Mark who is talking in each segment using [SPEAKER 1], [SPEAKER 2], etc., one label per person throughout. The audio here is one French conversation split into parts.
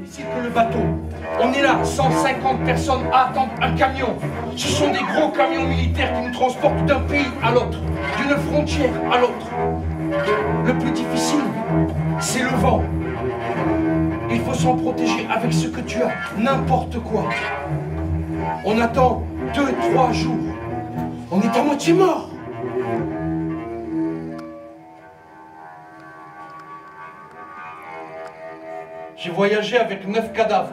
[SPEAKER 1] C'est que le bateau. On est là, 150 personnes à attendre un camion. Ce sont des gros camions militaires qui nous transportent d'un pays à l'autre, d'une frontière à l'autre. Le plus difficile, c'est le vent. Il faut s'en protéger avec ce que tu as, n'importe quoi. On attend 2-3 jours. On est à moitié mort. J'ai voyagé avec 9 cadavres.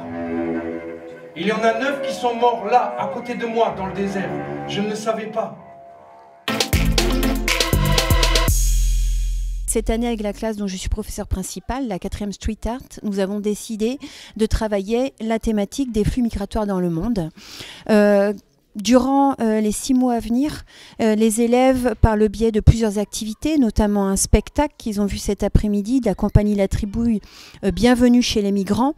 [SPEAKER 1] Il y en a 9 qui sont morts là, à côté de moi, dans le désert. Je ne le savais pas.
[SPEAKER 2] Cette année, avec la classe dont je suis professeur principal, la 4e Street Art, nous avons décidé de travailler la thématique des flux migratoires dans le monde. Durant les 6 mois à venir, les élèves, par le biais de plusieurs activités, notamment un spectacle qu'ils ont vu cet après-midi de la compagnie La Tribouille, Bienvenue chez les migrants,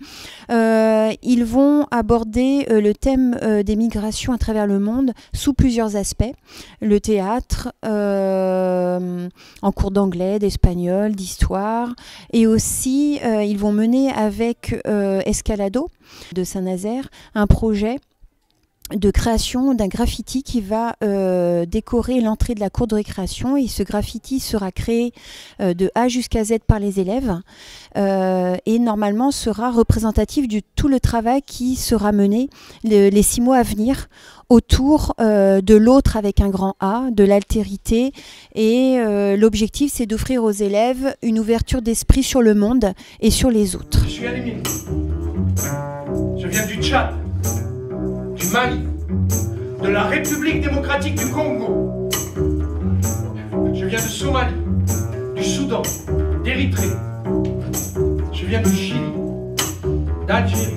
[SPEAKER 2] ils vont aborder le thème des migrations à travers le monde sous plusieurs aspects. Le théâtre, en cours d'anglais, d'espagnol, d'histoire, et aussi ils vont mener avec Escalado de Saint-Nazaire un projet de création d'un graffiti qui va décorer l'entrée de la cour de récréation, et ce graffiti sera créé de A jusqu'à Z par les élèves et normalement sera représentatif de tout le travail qui sera mené les 6 mois à venir autour de l'autre avec un grand A, de l'altérité, et l'objectif c'est d'offrir aux élèves une ouverture d'esprit sur le monde et sur les autres.
[SPEAKER 1] Je suis Alimine. Je viens du Tchad, du Mali, de la République démocratique du Congo. Je viens de Somalie, du Soudan, d'Érythrée. Je viens du Chili, d'Algérie.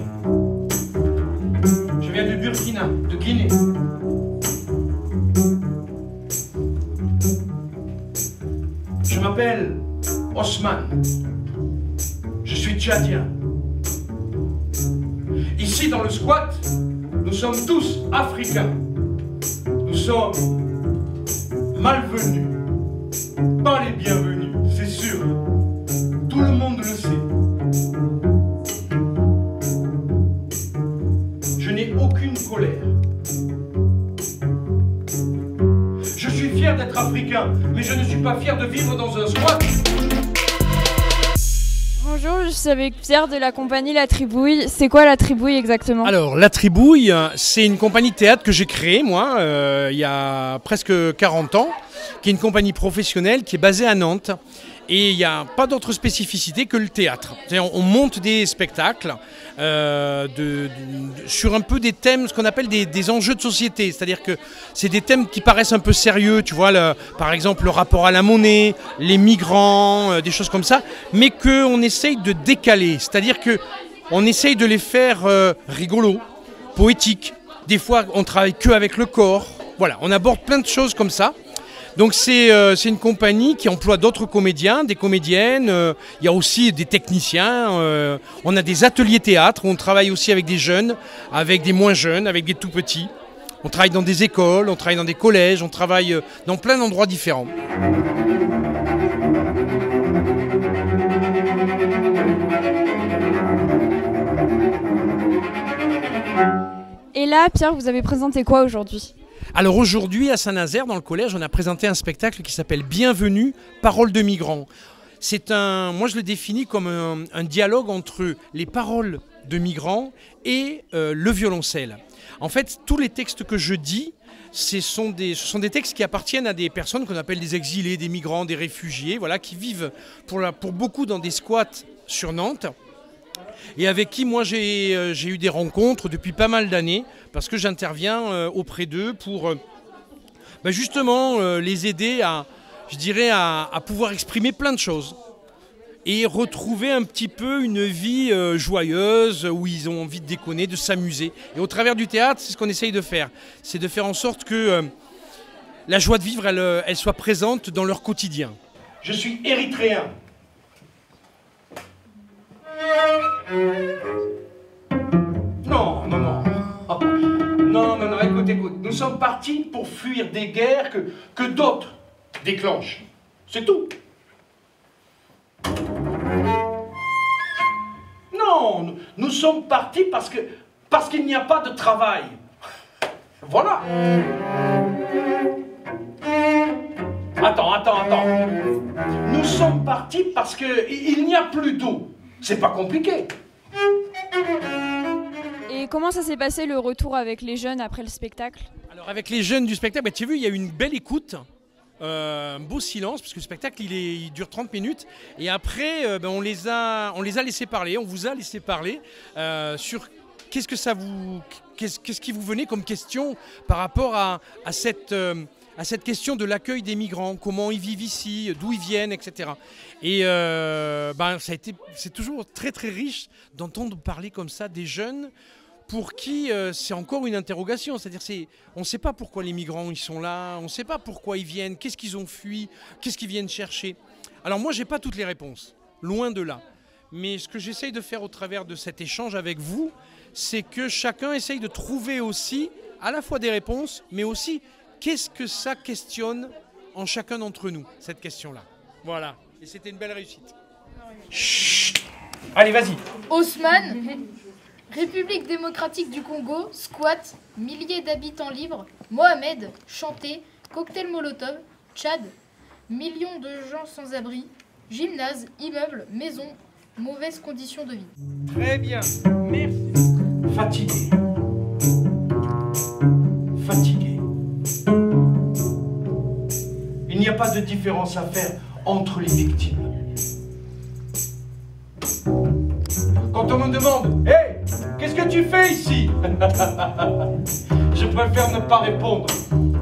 [SPEAKER 1] Je viens du Burkina, de Guinée. Je m'appelle Osman. Je suis tchadien. Ici, dans le squat, nous sommes tous africains. Nous sommes malvenus, pas les bienvenus, c'est sûr. Tout le monde le sait. Je n'ai aucune colère. Je suis fier d'être africain, mais je ne suis pas fier de vivre dans un squat.
[SPEAKER 3] Bonjour, je suis avec Pierre de la compagnie La Tribouille. C'est quoi La Tribouille exactement?
[SPEAKER 4] Alors, La Tribouille, c'est une compagnie de théâtre que j'ai créée, moi, il y a presque 40 ans, qui est une compagnie professionnelle qui est basée à Nantes. Et il n'y a pas d'autre spécificité que le théâtre. On monte des spectacles sur un peu des thèmes, ce qu'on appelle des enjeux de société. C'est-à-dire que c'est des thèmes qui paraissent un peu sérieux, tu vois, par exemple le rapport à la monnaie, les migrants, des choses comme ça, mais qu'on essaye de décaler. C'est-à-dire qu'on essaye de les faire rigolos, poétiques. Des fois, on travaille que avec le corps. Voilà, on aborde plein de choses comme ça. Donc c'est une compagnie qui emploie d'autres comédiens, des comédiennes, il y a aussi des techniciens, on a des ateliers théâtre, on travaille aussi avec des jeunes, avec des moins jeunes, avec des tout petits. On travaille dans des écoles, on travaille dans des collèges, on travaille dans plein d'endroits différents.
[SPEAKER 3] Et là, Pierre, vous avez présenté quoi aujourd'hui?
[SPEAKER 4] Alors aujourd'hui, à Saint-Nazaire, dans le collège, on a présenté un spectacle qui s'appelle Bienvenue, paroles de migrants. Moi je le définis comme un dialogue entre les paroles de migrants et le violoncelle. En fait, tous les textes que je dis, ce sont des textes qui appartiennent à des personnes qu'on appelle des exilés, des migrants, des réfugiés, voilà, qui vivent pour beaucoup dans des squats sur Nantes. Et avec qui moi j'ai eu des rencontres depuis pas mal d'années, parce que j'interviens auprès d'eux pour justement les aider à pouvoir exprimer plein de choses et retrouver un petit peu une vie joyeuse où ils ont envie de déconner, de s'amuser. Et au travers du théâtre, c'est ce qu'on essaye de faire, c'est de faire en sorte que la joie de vivre elle soit présente dans leur quotidien.
[SPEAKER 1] Je suis érythréen. Non, écoute, nous sommes partis pour fuir des guerres que d'autres déclenchent. C'est tout. sommes partis parce qu'il n'y a pas de travail. Voilà. Attends. Nous sommes partis parce qu'il n'y a plus d'eau. C'est pas compliqué.
[SPEAKER 3] Et comment ça s'est passé le retour avec les jeunes après le spectacle?
[SPEAKER 4] Alors avec les jeunes du spectacle, tu as vu, il y a eu une belle écoute, un beau silence, parce que le spectacle il dure 30 minutes. Et après, on les a laissés parler, on vous a laissé parler sur qu'est-ce qui vous venait comme question par rapport à cette question de l'accueil des migrants, comment ils vivent ici, d'où ils viennent, etc. Et c'est toujours très très riche d'entendre parler comme ça des jeunes pour qui c'est encore une interrogation. C'est-à-dire on ne sait pas pourquoi les migrants ils sont là, on ne sait pas pourquoi ils viennent, qu'est-ce qu'ils ont fui, qu'est-ce qu'ils viennent chercher. Alors moi, je n'ai pas toutes les réponses, loin de là. Mais ce que j'essaye de faire au travers de cet échange avec vous, c'est que chacun essaye de trouver aussi à la fois des réponses, mais aussi qu'est-ce que ça questionne en chacun d'entre nous, cette question-là. Voilà. Et c'était une belle réussite.
[SPEAKER 1] Chut. Allez, vas-y.
[SPEAKER 5] Haussmann, République démocratique du Congo, squat, milliers d'habitants libres. Mohamed, chanté, cocktail Molotov, Tchad, millions de gens sans abri. Gymnase, immeuble, maison, mauvaises conditions de vie.
[SPEAKER 1] Très bien, merci. Fatigué. Il n'y a pas de différence à faire entre les victimes. Quand on me demande « Hey, qu'est-ce que tu fais ici ?» Je préfère ne pas répondre.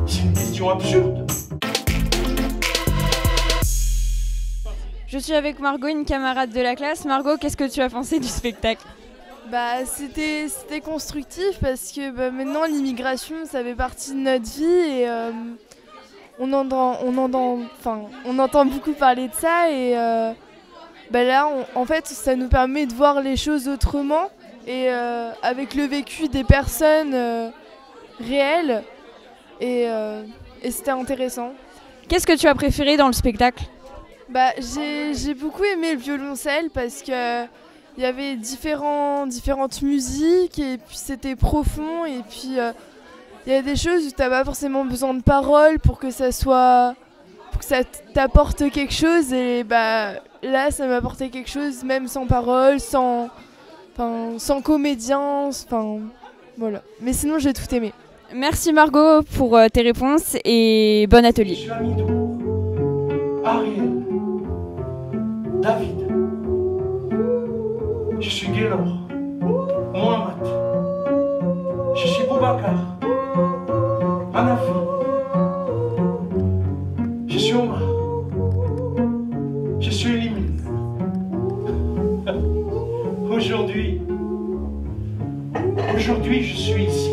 [SPEAKER 1] C'est une question absurde.
[SPEAKER 3] Je suis avec Margot, une camarade de la classe. Margot, qu'est-ce que tu as pensé du spectacle?
[SPEAKER 6] C'était constructif parce que maintenant l'immigration ça fait partie de notre vie et on entend beaucoup parler de ça et là en fait ça nous permet de voir les choses autrement et avec le vécu des personnes réelles et c'était intéressant.
[SPEAKER 3] Qu'est-ce que tu as préféré dans le spectacle?
[SPEAKER 6] J'ai beaucoup aimé le violoncelle parce que il y avait différentes musiques et puis c'était profond et puis il y a des choses où tu n'as pas forcément besoin de paroles pour que ça t'apporte quelque chose et là ça m'a apporté quelque chose même sans paroles, sans comédien, voilà. Mais sinon j'ai tout aimé.
[SPEAKER 3] Merci Margot pour tes réponses et bon atelier.
[SPEAKER 1] Je suis Amidou, Ariel, David. Je suis Gaylor, Mohamed, je suis Boubacar, Hanafi, je suis Omar, je suis Elimine. Aujourd'hui, je suis ici.